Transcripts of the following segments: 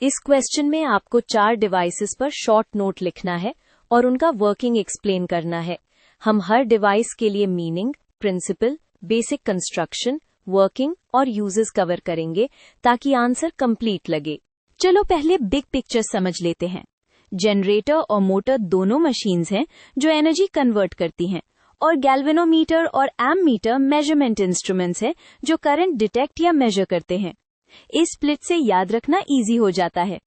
इस क्वेश्चन में आपको 4 डिवाइसेस पर शॉर्ट नोट लिखना है और उनका वर्किंग एक्सप्लेन करना है। हम हर डिवाइस के लिए meaning, principle, basic construction, working और यूजेस कवर करेंगे ताकि आंसर कंप्लीट लगे। चलो पहले बिग पिक्चर समझ लेते हैं। जनरेटर और मोटर दोनों मशीन्स हैं जो एनर्जी कन्वर्ट करती हैं, और गैल्वेनोमीटर और एममीटर मेजरमेंट इंस्ट्रूमेंट्स हैं जो करंट डिटेक्ट या मेजर करते हैं। इस स्प्लिट से याद रखना इजी हो जाता है।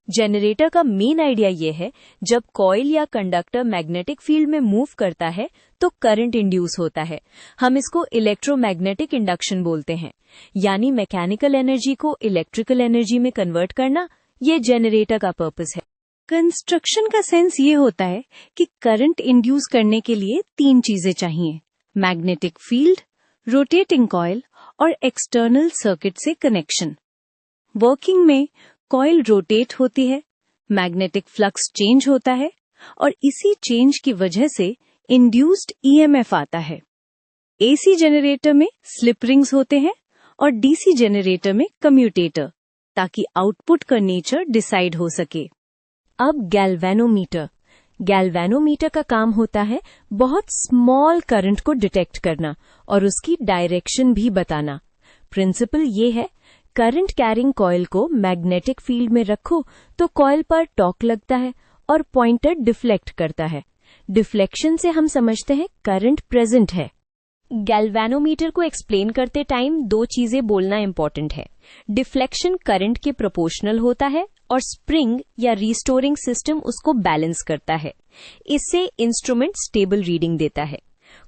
जनरेटर का मेन आइडिया ये है, जब कॉइल या कंडक्टर मैग्नेटिक फील्ड में मूव करता है तो करंट इंड्यूस होता है। हम इसको इलेक्ट्रोमैग्नेटिक इंडक्शन बोलते हैं, यानी मैकेनिकल एनर्जी को इलेक्ट्रिकल एनर्जी में कन्वर्ट करना। ये जनरेटर का पर्पस है। कंस्ट्रक्शन का सेंस ये होता है कि करंट इंड्यूस करने के लिए 3 चीजें चाहिए: मैग्नेटिक फील्ड, रोटेटिंग कॉइल और एक्सटर्नल सर्किट से कनेक्शन। वर्किंग में कॉइल रोटेट होती है, मैग्नेटिक फ्लक्स चेंज होता है और इसी चेंज की वजह से इंड्यूस्ड ईएमएफ आता है। एसी जनरेटर में स्लिप रिंग्स होते हैं और डीसी जनरेटर में कम्यूटेटर, ताकि आउटपुट का नेचर डिसाइड हो सके। अब गैल्वेनोमीटर का काम होता है बहुत स्मॉल करंट को डिटेक्ट करना और उसकी डायरेक्शन भी बताना। प्रिंसिपल ये है, करंट कैरिंग कॉइल को मैग्नेटिक फील्ड में रखो तो कॉइल पर टॉर्क लगता है और पॉइंटर डिफ्लेक्ट करता है। डिफ्लेक्शन से हम समझते हैं करंट प्रेजेंट है। गैल्वेनोमीटर को एक्सप्लेन करते टाइम 2 चीजें बोलना इंपॉर्टेंट है। डिफ्लेक्शन करंट के प्रोपोर्शनल होता है और स्प्रिंग या रिस्टोरिंग सिस्टम उसको बैलेंस करता है। इससे इंस्ट्रूमेंट स्टेबल रीडिंग देता है।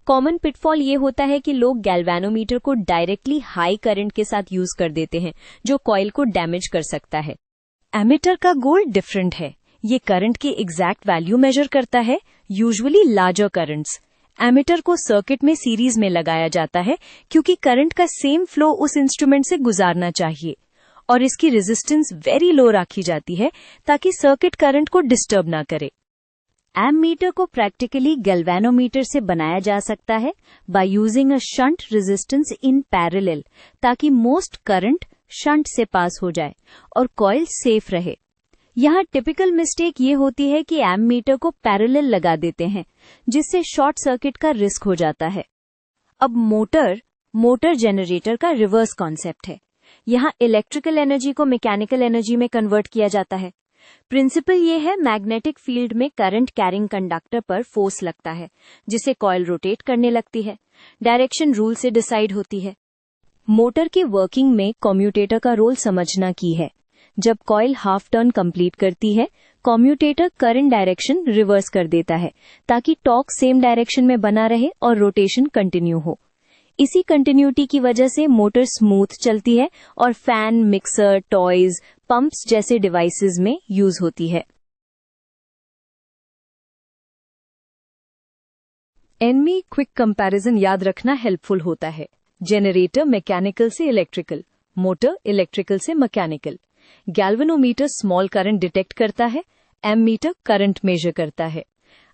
कॉमन पिटफॉल ये होता है कि लोग गैल्वेनोमीटर को डायरेक्टली हाई करंट के साथ यूज कर देते हैं, जो कॉइल को डैमेज कर सकता है। एमीटर का गोल डिफरेंट है। ये करंट की एग्जैक्ट वैल्यू मेजर करता है, यूजुअली लार्जर करंट्स। एमीटर को सर्किट में सीरीज में लगाया जाता है क्योंकि करंट का सेम फ्लो उस इंस्ट्रूमेंट से गुजारना चाहिए, और इसकी रेजिस्टेंस वेरी लो रखी जाती है ताकि सर्किट करंट को डिस्टर्ब ना करे। एममीटर को प्रैक्टिकली गैल्वेनोमीटर से बनाया जा सकता है by using a shunt resistance in parallel, ताकि मोस्ट करंट शंट से पास हो जाए और कॉइल सेफ रहे। यहाँ टिपिकल मिस्टेक ये होती है कि एममीटर को पैरेलल लगा देते हैं, जिससे शॉर्ट सर्किट का रिस्क हो जाता है। अब मोटर जनरेटर का रिवर्स कॉन्सेप्ट है। यहाँ इलेक्ट्रिकल एनर्जी को मैकेनिकल एनर्जी में कन्वर्ट किया जाता है। प्रिंसिपल ये है, मैग्नेटिक फील्ड में करंट कैरिंग कंडक्टर पर फोर्स लगता है, जिससे कॉइल रोटेट करने लगती है। डायरेक्शन रूल से डिसाइड होती है। मोटर की वर्किंग में कम्यूटेटर का रोल समझना की है। जब कॉइल हाफ टर्न कंप्लीट करती है, कम्यूटेटर करंट डायरेक्शन रिवर्स कर देता है ताकि टॉर्क सेम डायरेक्शन में बना रहे और रोटेशन कंटिन्यू हो। इसी कंटिन्यूटी की वजह से मोटर स्मूथ चलती है और फैन, मिक्सर, टॉयज, पंप्स जैसे डिवाइसेस में यूज होती है। एनमी क्विक कंपैरिजन याद रखना हेल्पफुल होता है। जनरेटर मैकेनिकल से इलेक्ट्रिकल, मोटर इलेक्ट्रिकल से mechanical. Galvanometer small current detect करता है, एममीटर करंट मेजर करता है।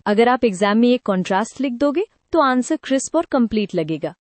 अगर आप एग्जाम में एक कॉन्ट्रास्ट लिख दोगे तो आंसर क्रिस्प और कंप्लीट लगेगा।